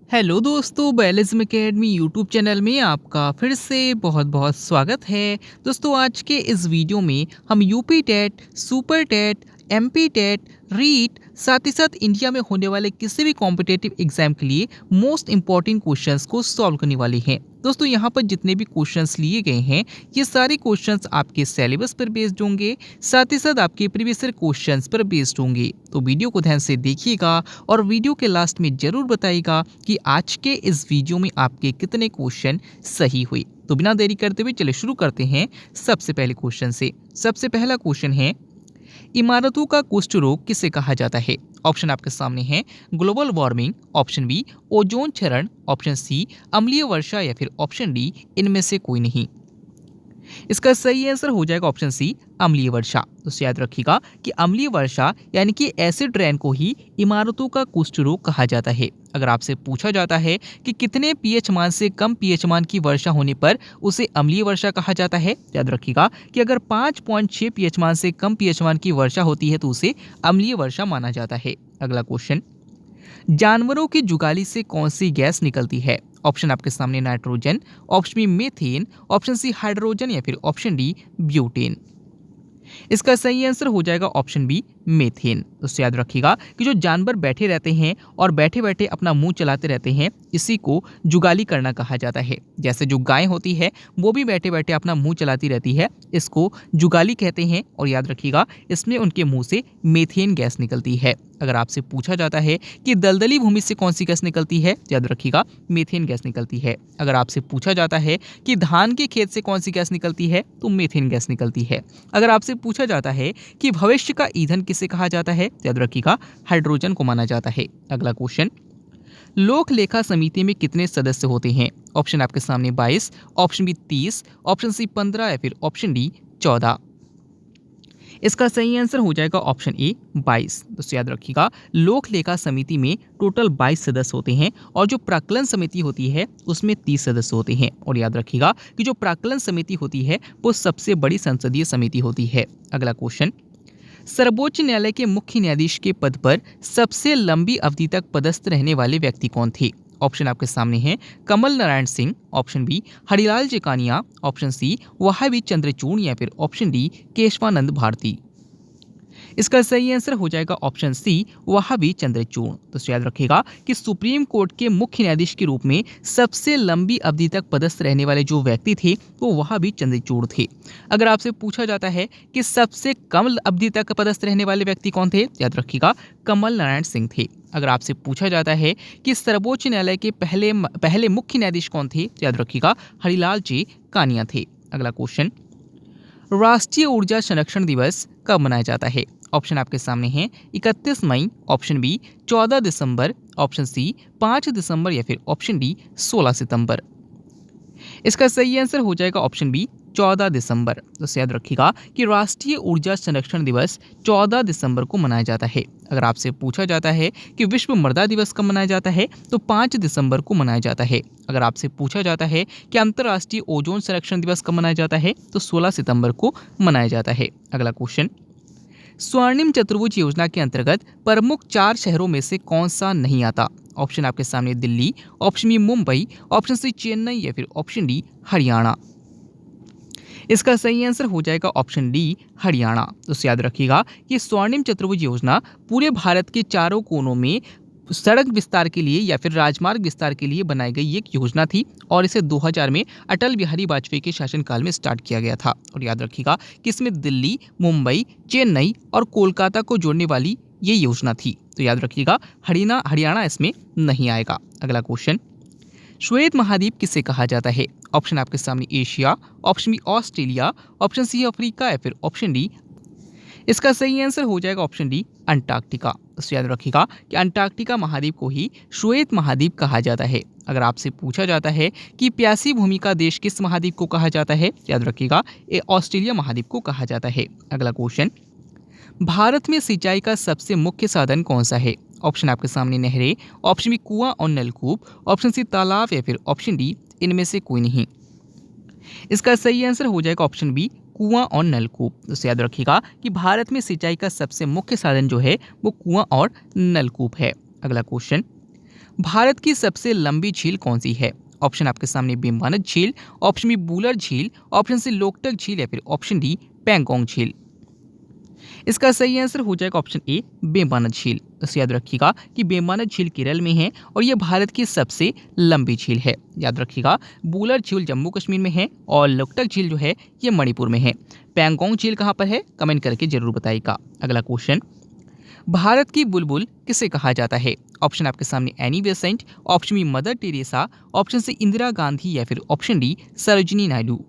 Hello दोस्तों, बैलिज्म academy YouTube channel में आपका फिर से बहुत बहुत स्वागत है। दोस्तों, आज के इस वीडियो में हम UP TET, super TET, MP TET, REET, साथ ही साथ इंडिया में होने वाले किसी भी कॉम्पिटेटिव एग्जाम के लिए मोस्ट इंपॉर्टेंट क्वेश्चंस को सॉल्व करने वाले हैं। दोस्तों, यहाँ पर जितने भी क्वेश्चंस लिए गए हैं, ये सारे क्वेश्चंस आपके सिलेबस पर बेस्ड होंगे, साथ ही साथ आपके प्रीवियस ईयर क्वेश्चंस पर बेस्ड होंगे। तो वीडियो को ध्यान से देखिएगा और वीडियो के लास्ट में जरूर बताइएगा कि आज के इस वीडियो में आपके कितने क्वेश्चन सही हुए। तो बिना देरी करते हुए चले शुरू करते हैं सबसे पहले क्वेश्चन से। सबसे पहला क्वेश्चन है, इमारतों का कुष्ठ रोग किसे कहा जाता है? ऑप्शन आपके सामने है, global warming, option B ozone क्षरण, ऑप्शन सी अम्लीय वर्षा या फिर ऑप्शन डी इनमें से कोई नहीं। इसका सही आंसर हो जाएगा ऑप्शन सी अम्लीय वर्षा। तो याद रखिएगा कि अम्लीय वर्षा यानी कि एसिड रेन को ही इमारतों का कुष्ठ रोग कहा जाता है। अगर आपसे पूछा जाता है कि कितने पीएच मान से कम पीएच मान की वर्षा होने पर उसे अम्लीय वर्षा कहा जाता है, याद रखिएगा कि अगर 5.6 पीएच मान से कम पीएच मान की वर्षा होती है तो उसे अम्लीय वर्षा माना जाता है। अगला क्वेश्चन, जानवरों की जुगाली से कौन सी गैस निकलती है? ऑप्शन आपके सामने nitrogen, option B methane, option C hydrogen या फिर ऑप्शन डी ब्यूटेन। इसका सही आंसर हो जाएगा ऑप्शन बी मीथेन। तो याद रखिएगा कि जो जानवर बैठे रहते हैं और बैठे बैठे अपना मुंह चलाते रहते हैं, इसी को जुगाली करना कहा जाता है। जैसे जो गाय होती है वो भी बैठे बैठे अपना मुंह चलाती रहती है, इसको जुगाली कहते हैं। और याद रखिएगा इसमें उनके मुंह से मीथेन गैस निकलती है। अगर आपसे पूछा जाता है कि दलदली भूमि से कौन सी गैस निकलती है, याद रखिएगा मीथेन गैस निकलती है। अगर आपसे पूछा जाता है कि धान के खेत से कौन सी गैस निकलती है, तो मीथेन गैस निकलती है। अगर आपसे पूछा जाता है कि भविष्य का ईंधन किसे कहा जाता है, याद रखिएगा हाइड्रोजन को माना जाता है। अगला क्वेश्चन, लोक लेखा समिति में कितने सदस्य होते हैं? ऑप्शन आपके सामने 22, ऑप्शन बी 30, ऑप्शन सी 15 या फिर ऑप्शन डी 14। इसका सही आंसर हो जाएगा ऑप्शन ए 22। दोस्तों याद रखिएगा लोक लेखा समिति में टोटल 22 सदस्य होते हैं और जो प्राक्कलन समिति होती है उसमें 30 सदस्य होते हैं। और याद रखिएगा कि जो प्राक्कलन समिति होती है वो सबसे बड़ी संसदीय समिति होती है। अगला क्वेश्चन, सर्वोच्च न्यायालय के मुख्य न्यायाधीश के पद पर सबसे लंबी अवधि तक पदस्थ रहने वाले व्यक्ति कौन थे? ऑप्शन आपके सामने हैं, Kamal Narayan Singh, option B Harilal Jekania, option C वहाबी चंद्रचूड़ या फिर ऑप्शन डी केशवानंद भारती। इसका सही आंसर हो जाएगा ऑप्शन सी वहाबी चंद्रचूड़। तो याद रखिएगा कि सुप्रीम कोर्ट के मुख्य न्यायाधीश के रूप में सबसे लंबी अवधि तक पदस्थ रहने वाले जो व्यक्ति थे वो वहाबी चंद्रचूड़ थे। अगर आपसे पूछा जाता है कि सबसे कम अवधि तक पदस्थ रहने वाले व्यक्ति कौन थे, याद रखिएगा कमल नारायण सिंह थे। अगर आपसे पूछा जाता है कि सर्वोच्च न्यायालय के पहले मुख्य न्यायाधीश कौन थे, याद रखिएगा हरिलाल जे कानिया थे। अगला क्वेश्चन, राष्ट्रीय ऊर्जा संरक्षण दिवस कब मनाया जाता है? ऑप्शन आपके सामने हैं, 31 मई, ऑप्शन बी 14 दिसंबर, ऑप्शन सी 5 दिसंबर या फिर ऑप्शन डी 16 सितंबर। इसका सही आंसर हो जाएगा ऑप्शन बी 14 दिसंबर। तो याद रखिएगा कि राष्ट्रीय ऊर्जा संरक्षण दिवस 14 दिसंबर को मनाया जाता है। अगर आपसे पूछा जाता है कि विश्व मृदा दिवस कब मनाया जाता है, तो 5 दिसंबर को मनाया जाता है। अगर आपसे पूछा जाता है कि अंतर्राष्ट्रीय ओजोन संरक्षण दिवस कब मनाया जाता है, तो 16 सितंबर को मनाया जाता है। अगला क्वेश्चन, स्वर्णिम चतुर्भुज योजना के अंतर्गत प्रमुख 4 शहरों में से कौन सा नहीं आता? ऑप्शन आपके सामने Delhi, option B Mumbai, option C Chennai या फिर ऑप्शन डी हरियाणा। इसका सही आंसर हो जाएगा ऑप्शन डी हरियाणा। तो याद रखिएगा कि स्वर्णिम चतुर्भुज योजना पूरे भारत के चारों कोनों में सड़क विस्तार के लिए या फिर राजमार्ग विस्तार के लिए बनाई गई एक योजना थी और इसे 2000 में अटल बिहारी वाजपेयी के शासनकाल में स्टार्ट किया गया था। और याद रखिएगा कि इसमें दिल्ली, मुंबई, चेन्नई और कोलकाता को जोड़ने वाली ये योजना थी। तो याद रखिएगा हरियाणा इसमें नहीं आएगा। अगला क्वेश्चन, श्वेत महाद्वीप किसे कहा जाता है? ऑप्शन आपके सामने Asia, option B Australia, option C Africa या फिर ऑप्शन डी। इसका सही आंसर हो जाएगा ऑप्शन डी अंटार्कटिका। तो याद रखिएगा कि अंटार्कटिका महाद्वीप को ही श्वेत महाद्वीप कहा जाता है। अगर आपसे पूछा जाता है कि प्यासी भूमि का देश किस महाद्वीप को कहा जाता है, याद रखिएगा ये ऑस्ट्रेलिया महाद्वीप को कहा जाता है। अगला क्वेश्चन, भारत में सिंचाई का सबसे मुख्य साधन कौन सा है? ऑप्शन आपके सामने नहरें, ऑप्शन बी कुआं और नलकूप, ऑप्शन सी तालाब या फिर ऑप्शन डी इनमें से कोई नहीं। इसका सही आंसर हो जाएगा ऑप्शन बी कुआं और नलकूप। तो याद रखिएगा कि भारत में सिंचाई का सबसे मुख्य साधन जो है वो कुआं और नलकूप है। अगला क्वेश्चन, भारत की सबसे लंबी झील कौन सी है? ऑप्शन आपके सामने बेम्बानद झील, ऑप्शन बी बूलर झील, ऑप्शन सी लोकटक झील या फिर ऑप्शन डी पैंगोंग झील। इसका सही आंसर हो जाएगा ऑप्शन ए बेम्बानद झील। तो याद रखिएगा कि बेम्बानद झील केरल में है और यह भारत की सबसे लंबी झील है। याद रखिएगा बूलर झील जम्मू कश्मीर में है और लोकटक झील जो है ये मणिपुर में है। पैंगोंग झील कहाँ पर है? कमेंट करके जरूर बताइएगा। अगला क्वेश्चन, भारत की बुलबुल किसे कहा जाता है? ऑप्शन आपके सामने Annie Besant, option B Mother Teresa, option C Indira Gandhi या फिर ऑप्शन डी सरोजिनी नायडू।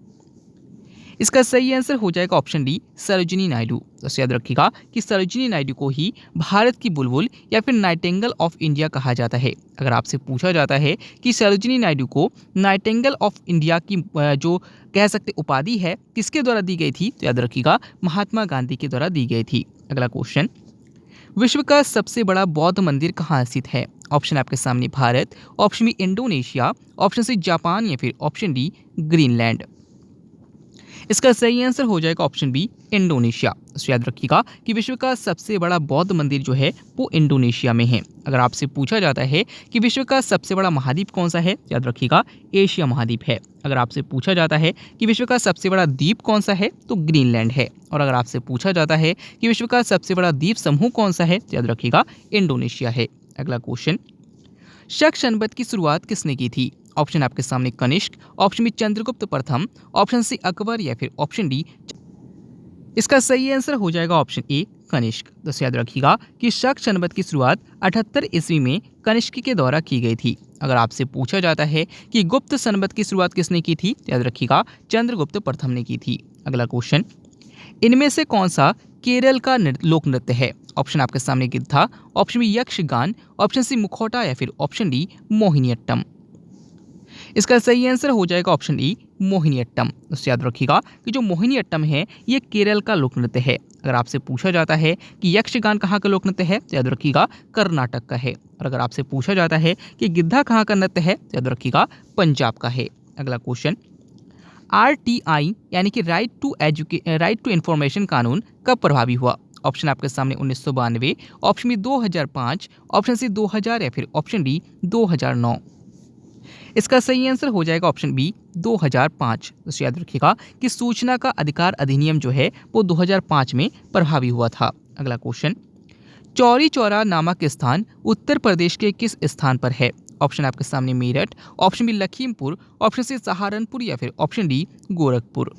इसका सही आंसर हो जाएगा ऑप्शन डी सरोजिनी नायडू। तो याद रखिएगा कि सरोजिनी नायडू को ही भारत की बुलबुल या फिर नाइटिंगेल ऑफ इंडिया कहा जाता है। अगर आपसे पूछा जाता है कि सरोजिनी नायडू को नाइटिंगेल ऑफ इंडिया की जो कह सकते उपाधि है किसके द्वारा दी गई थी, तो याद रखिएगा महात्मा गांधी के द्वारा दी गई थी। अगला क्वेश्चन, विश्व का सबसे बड़ा बौद्ध मंदिर कहाँ स्थित है? ऑप्शन आपके सामने Bharat, option B Indonesia, option C Japan या फिर ऑप्शन डी ग्रीनलैंड। इसका सही आंसर हो जाएगा ऑप्शन बी इंडोनेशिया। तो याद रखिएगा कि विश्व का सबसे बड़ा बौद्ध मंदिर जो है वो इंडोनेशिया में है। अगर आपसे पूछा जाता है कि विश्व का सबसे बड़ा महाद्वीप कौन सा है, याद रखिएगा एशिया महाद्वीप है। अगर आपसे पूछा जाता है कि विश्व का सबसे बड़ा द्वीप कौन सा है, तो ग्रीनलैंड है। और अगर आपसे पूछा जाता है कि विश्व का सबसे बड़ा द्वीप समूह कौन सा है, तो याद रखिएगा इंडोनेशिया है। अगला क्वेश्चन, शक जनपद की शुरुआत किसने की थी? ऑप्शन आपके सामने कनिष्क, ऑप्शन बी चंद्रगुप्त प्रथम, ऑप्शन सी अकबर या फिर ऑप्शन डी। इसका सही आंसर हो जाएगा ऑप्शन ए कनिष्क। तो याद रखिएगा कि शक जनपद की शुरुआत 78 ईस्वी में कनिष्क के द्वारा की गई थी। अगर आपसे पूछा जाता है कि गुप्त जनपद की शुरुआत किसने की थी, याद रखिएगा चंद्रगुप्त प्रथम ने की थी। अगला क्वेश्चन, इनमें से कौन सा केरल का लोक नृत्य है? ऑप्शन आपके सामने Giddha, option B Yakshagana, option C मुखौटा या फिर ऑप्शन डी मोहिनीअट्टम। इसका सही आंसर हो जाएगा ऑप्शन डी मोहिनीअट्टम। उससे याद रखिएगा कि जो मोहिनीअट्टम है ये केरल का लोक नृत्य है। अगर आपसे पूछा जाता है कि यक्षगान कहाँ का लोक नृत्य है, तो याद रखिएगा कर्नाटक का है। और अगर आपसे पूछा जाता है कि गिद्धा कहाँ का नृत्य है, तो याद रखिएगा पंजाब का है। अगला क्वेश्चन, RTI यानी कि राइट टू इन्फॉर्मेशन कानून कब प्रभावी हुआ? ऑप्शन आपके सामने 1992, ऑप्शन बी 2005, ऑप्शन सी 2000 या फिर ऑप्शन डी 2009। इसका सही आंसर हो जाएगा ऑप्शन बी 2005। तो याद रखिएगा कि सूचना का अधिकार अधिनियम जो है वो 2005 में प्रभावी हुआ था। अगला क्वेश्चन, चौरी चौरा नामक स्थान उत्तर प्रदेश के किस स्थान पर है? ऑप्शन आपके सामने Meerut, option B Lakhimpur, option C Saharanpur या फिर ऑप्शन डी गोरखपुर।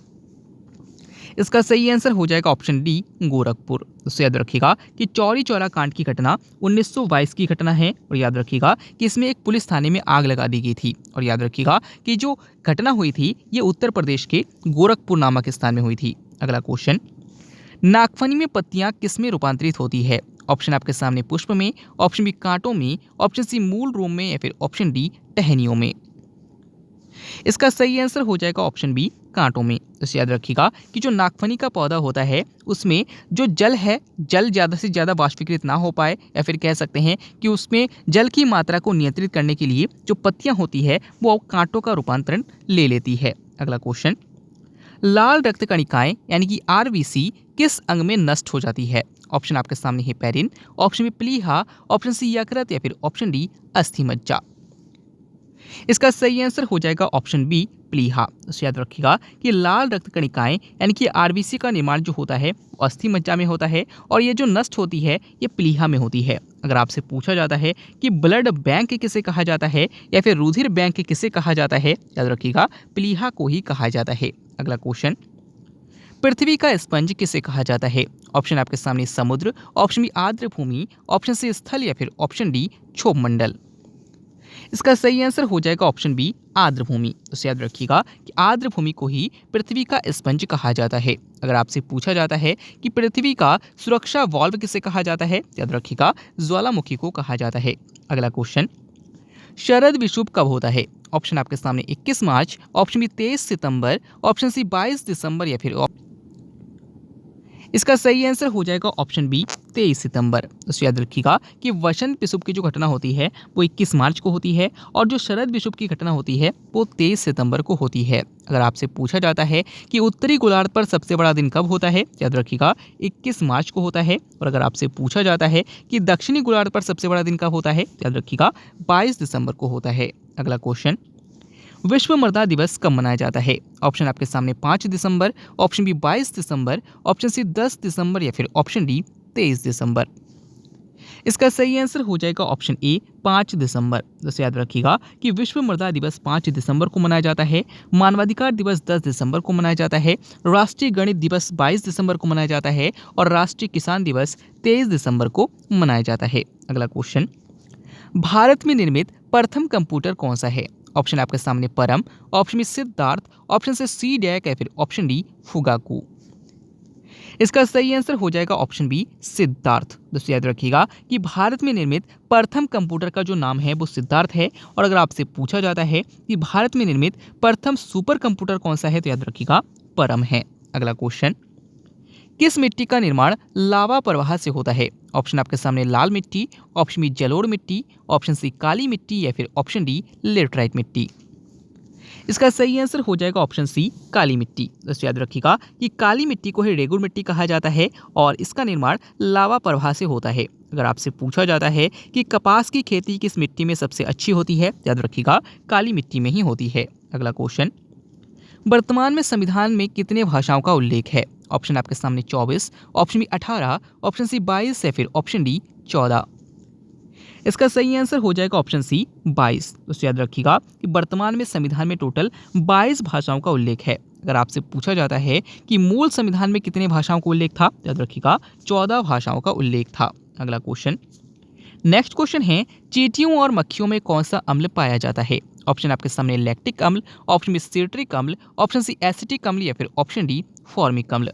इसका सही आंसर हो जाएगा ऑप्शन डी गोरखपुर। तो याद रखिएगा कि चौरी चौरा कांड की घटना 1922 की घटना है। और याद रखिएगा कि इसमें एक पुलिस थाने में आग लगा दी गई थी। और याद रखिएगा कि जो घटना हुई थी ये उत्तर प्रदेश के गोरखपुर नामक स्थान में हुई थी। अगला क्वेश्चन, नागफनी में पत्तियां किस में रूपांतरित होती है? ऑप्शन आपके सामने पुष्प में, ऑप्शन बी कांटों में, ऑप्शन सी मूल रोम में या फिर ऑप्शन डी टहनियों में। इसका सही आंसर हो जाएगा ऑप्शन बी कांटों में। तो याद रखिएगा कि जो नागफनी का पौधा होता है उसमें जो जल है, जल ज़्यादा से ज़्यादा वाष्पीकृत ना हो पाए या फिर कह सकते हैं कि उसमें जल की मात्रा को नियंत्रित करने के लिए जो पत्तियां होती है वो कांटों का रूपांतरण ले लेती है। अगला क्वेश्चन, लाल रक्त कणिकाएं यानी कि RBC किस अंग में नष्ट हो जाती है? ऑप्शन आपके सामने हेपेरिन, ऑप्शन बी प्लीहा, ऑप्शन सी यकृत या फिर ऑप्शन डी अस्थि मज्जा। इसका सही आंसर हो जाएगा ऑप्शन बी प्लीहा। तो याद रखिएगा कि लाल रक्त कणिकाएं यानी कि RBC का निर्माण जो होता है वो अस्थि मज्जा में होता है और ये जो नष्ट होती है ये प्लीहा में होती है। अगर आपसे पूछा जाता है कि ब्लड बैंक किसे कहा जाता है या फिर रुधिर बैंक किसे कहा जाता है, याद रखिएगा प्लीहा को ही कहा जाता है। अगला क्वेश्चन, पृथ्वी का स्पंज किसे कहा जाता है? ऑप्शन आपके सामने समुद्र, ऑप्शन बी आर्द्र भूमि, ऑप्शन सी स्थल या फिर ऑप्शन डी क्षोभ मंडल। इसका सही आंसर हो जाएगा ऑप्शन बी आर्द्र भूमि। तो याद रखिएगा कि आर्द्र भूमि को ही पृथ्वी का स्पंज कहा जाता है। अगर आपसे पूछा जाता है कि पृथ्वी का सुरक्षा वाल्व किसे कहा जाता है, याद रखिएगा ज्वालामुखी को कहा जाता है। अगला क्वेश्चन, शरद विषुव कब होता है? ऑप्शन आपके सामने 21 मार्च, ऑप्शन बी 23 सितंबर, ऑप्शन सी 22 दिसंबर या फिर इसका सही आंसर हो जाएगा ऑप्शन बी 23 सितंबर। दोस्तों याद रखिएगा कि वसंत विषुव की जो घटना होती है वो 21 मार्च को होती है और जो शरद विषुव की घटना होती है वो 23 सितंबर को होती है। अगर आपसे पूछा जाता है कि उत्तरी गोलार्ध पर सबसे बड़ा दिन कब होता है, याद रखिएगा 21 मार्च को होता है। और अगर आपसे पूछा जाता है कि दक्षिणी गोलार्ध पर सबसे बड़ा दिन कब होता है, याद रखिएगा 22 दिसंबर को होता है। अगला क्वेश्चन, विश्व मृदा दिवस कब मनाया जाता है? ऑप्शन आपके सामने 5 दिसंबर, ऑप्शन बी 22 दिसंबर, ऑप्शन सी 10 दिसंबर या फिर ऑप्शन डी 23 दिसंबर। इसका सही आंसर हो जाएगा ऑप्शन ए 5 दिसंबर। दोस्तों याद रखिएगा कि विश्व मृदा दिवस 5 दिसंबर को मनाया जाता है, मानवाधिकार दिवस 10 दिसंबर को मनाया जाता है, राष्ट्रीय गणित दिवस 22 दिसंबर को मनाया जाता है और राष्ट्रीय किसान दिवस 23 दिसंबर को मनाया जाता है। अगला क्वेश्चन, भारत में निर्मित प्रथम कंप्यूटर कौन सा है? ऑप्शन आपके सामने Param, option B Siddharth, option C डैक या फिर ऑप्शन डी फुगाकू। इसका सही आंसर हो जाएगा ऑप्शन बी सिद्धार्थ। दोस्तों याद रखिएगा कि भारत में निर्मित प्रथम कंप्यूटर का जो नाम है वो सिद्धार्थ है। और अगर आपसे पूछा जाता है कि भारत में निर्मित प्रथम सुपर कंप्यूटर कौन सा है, तो याद रखिएगा परम है। अगला क्वेश्चन, किस मिट्टी का निर्माण लावा प्रवाह से होता है? ऑप्शन आपके सामने लाल मिट्टी, ऑप्शन बी जलोढ़ मिट्टी, ऑप्शन सी काली मिट्टी या फिर ऑप्शन डी लेटराइट मिट्टी। इसका सही आंसर हो जाएगा ऑप्शन सी काली मिट्टी। दोस्तों याद रखिएगा कि काली मिट्टी को ही रेगुर मिट्टी कहा जाता है और इसका निर्माण लावा प्रवाह से होता है। अगर आपसे पूछा जाता है कि कपास की खेती किस मिट्टी में सबसे अच्छी होती है, याद रखिएगा काली मिट्टी में ही होती है। अगला क्वेश्चन, वर्तमान में संविधान में कितने भाषाओं का उल्लेख है? ऑप्शन आपके सामने 24, ऑप्शन बी 18, ऑप्शन सी 22 या फिर ऑप्शन डी 14। इसका सही आंसर हो जाएगा ऑप्शन सी 22। दोस्तों याद रखिएगा कि वर्तमान में संविधान में टोटल 22 भाषाओं का उल्लेख है। अगर आपसे पूछा जाता है कि मूल संविधान में कितने भाषाओं का उल्लेख था, याद रखिएगा 14 भाषाओं का उल्लेख था। अगला क्वेश्चन, नेक्स्ट क्वेश्चन है, चींटियों और मक्खियों में कौन सा अम्ल पाया जाता है? ऑप्शन आपके सामने लैक्टिक अम्ल, ऑप्शन बी सिट्रिक अम्ल, ऑप्शन सी एसिटिक अम्ल या फिर ऑप्शन डी फॉर्मिक अम्ल।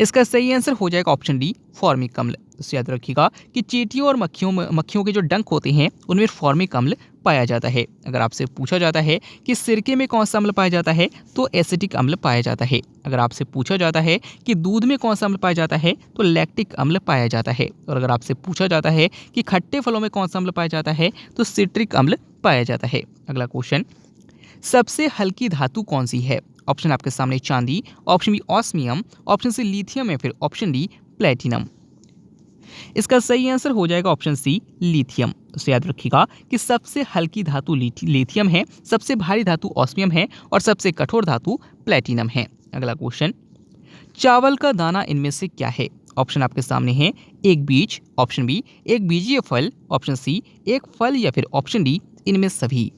इसका सही आंसर हो जाएगा ऑप्शन डी फॉर्मिक अम्ल। तो याद रखिएगा कि चींटियों और मक्खियों के जो डंक होते हैं उनमें फॉर्मिक अम्ल पाया जाता है। अगर आपसे पूछा जाता है कि सिरके में कौन सा अम्ल पाया जाता है, तो एसिटिक अम्ल पाया जाता है। अगर आपसे पूछा जाता है कि दूध में कौन सा अम्ल पाया जाता है, तो लैक्टिक अम्ल पाया जाता है। और अगर आपसे पूछा जाता है कि खट्टे फलों में कौन सा अम्ल पाया जाता है, तो सिट्रिक अम्ल पाया जाता है। अगला क्वेश्चन, सबसे हल्की धातु कौन सी है? ऑप्शन आपके सामने चांदी, option B osmium, option C lithium या फिर ऑप्शन डी प्लेटिनम। इसका सही आंसर हो जाएगा ऑप्शन सी लिथियम। तो याद रखिएगा कि सबसे हल्की धातु लिथियम है, सबसे भारी धातु ऑस्मियम है और सबसे कठोर धातु प्लेटिनम है। अगला क्वेश्चन, चावल का दाना इनमें से क्या है? ऑप्शन आपके सामने है एक बीज, ऑप्शन बी एक बीजीय फल, ऑप्शन सी एक फल या फिर ऑप्शन डी इनमें सभी।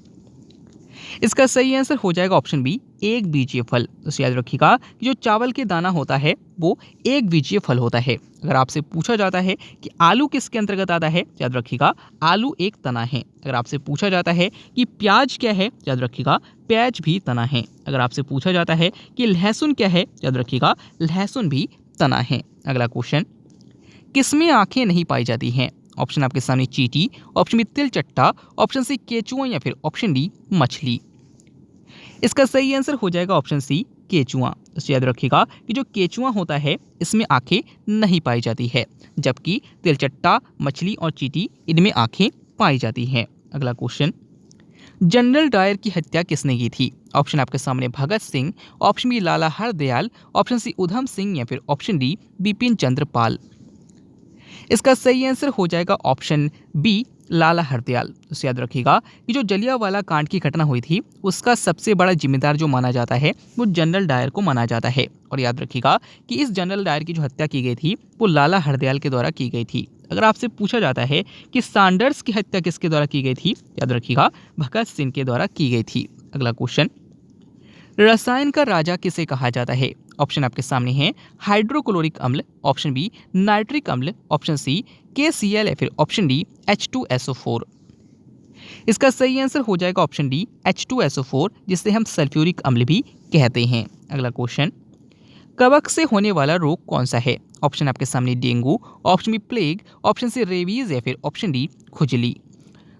इसका सही आंसर हो जाएगा ऑप्शन बी एक बीजीय फल। तो याद रखिएगा कि जो चावल के दाना होता है वो एक बीजीय फल होता है। अगर आपसे पूछा जाता है कि आलू किसके अंतर्गत आता है, याद रखिएगा आलू एक तना है। अगर आपसे पूछा जाता है कि प्याज क्या है, याद रखिएगा प्याज भी तना है। अगर आपसे पूछा जाता है कि लहसुन क्या है, याद रखिएगा लहसुन भी तना है। अगला क्वेश्चन, किसमें आंखें नहीं पाई जाती हैं? ऑप्शन आपके सामने चींटी, ऑप्शन बी तिलचट्टा, ऑप्शन सी केचुआ या फिर ऑप्शन डी मछली। इसका सही आंसर हो जाएगा ऑप्शन सी केचुआ। तो याद रखिएगा कि जो केचुआ होता है इसमें आंखें नहीं पाई जाती है, जबकि तिलचट्टा, मछली और चींटी इनमें आंखें पाई जाती हैं। अगला क्वेश्चन, जनरल डायर की हत्या किसने की थी? ऑप्शन आपके सामने भगत सिंह, ऑप्शन बी लाला हरदयाल, ऑप्शन सी उधम सिंह या फिर ऑप्शन डी बिपिन चंद्र पाल। इसका सही आंसर हो जाएगा ऑप्शन बी लाला हरदयाल। तो याद रखिएगा कि जो जलियांवाला कांड की घटना हुई थी उसका सबसे बड़ा जिम्मेदार जो माना जाता है वो जनरल डायर को माना जाता है। और याद रखिएगा कि इस जनरल डायर की जो हत्या की गई थी वो लाला हरदयाल के द्वारा की गई थी। अगर आपसे पूछा जाता है कि सैंडर्स की हत्या किसके द्वारा की गई थी, याद रखिएगा भगत सिंह के द्वारा की गई थी। अगला क्वेश्चन, रसायन का राजा किसे कहा जाता है? ऑप्शन आपके सामने हैं हाइड्रोक्लोरिक अम्ल, ऑप्शन बी नाइट्रिक अम्ल, ऑप्शन सी KCl या फिर ऑप्शन डी H2SO4। इसका सही आंसर हो जाएगा ऑप्शन डी H2SO4, जिसे हम सल्फ्यूरिक अम्ल भी कहते हैं। अगला क्वेश्चन, कवक से होने वाला रोग कौन सा है? ऑप्शन आपके सामने dengue, option B plague, option C rabies या फिर ऑप्शन डी खुजली।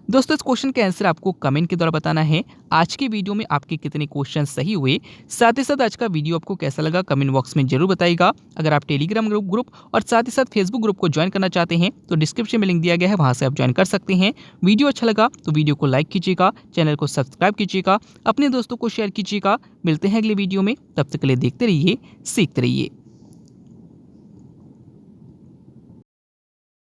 दोस्तों इस क्वेश्चन के आंसर आपको कमेंट के द्वारा बताना है। आज की वीडियो में आपके कितने क्वेश्चन सही हुए, साथ ही साथ आज का वीडियो आपको कैसा लगा कमेंट बॉक्स में जरूर बताइएगा। अगर आप टेलीग्राम ग्रुप और साथ ही साथ फेसबुक ग्रुप को ज्वाइन करना चाहते हैं तो डिस्क्रिप्शन में लिंक दिया गया है, वहां से आप ज्वाइन कर सकते हैं। वीडियो अच्छा लगा तो वीडियो को लाइक कीजिएगा, चैनल को सब्सक्राइब कीजिएगा, अपने दोस्तों को शेयर कीजिएगा। मिलते हैं अगले वीडियो में, तब तक के लिए देखते रहिए, सीखते रहिए।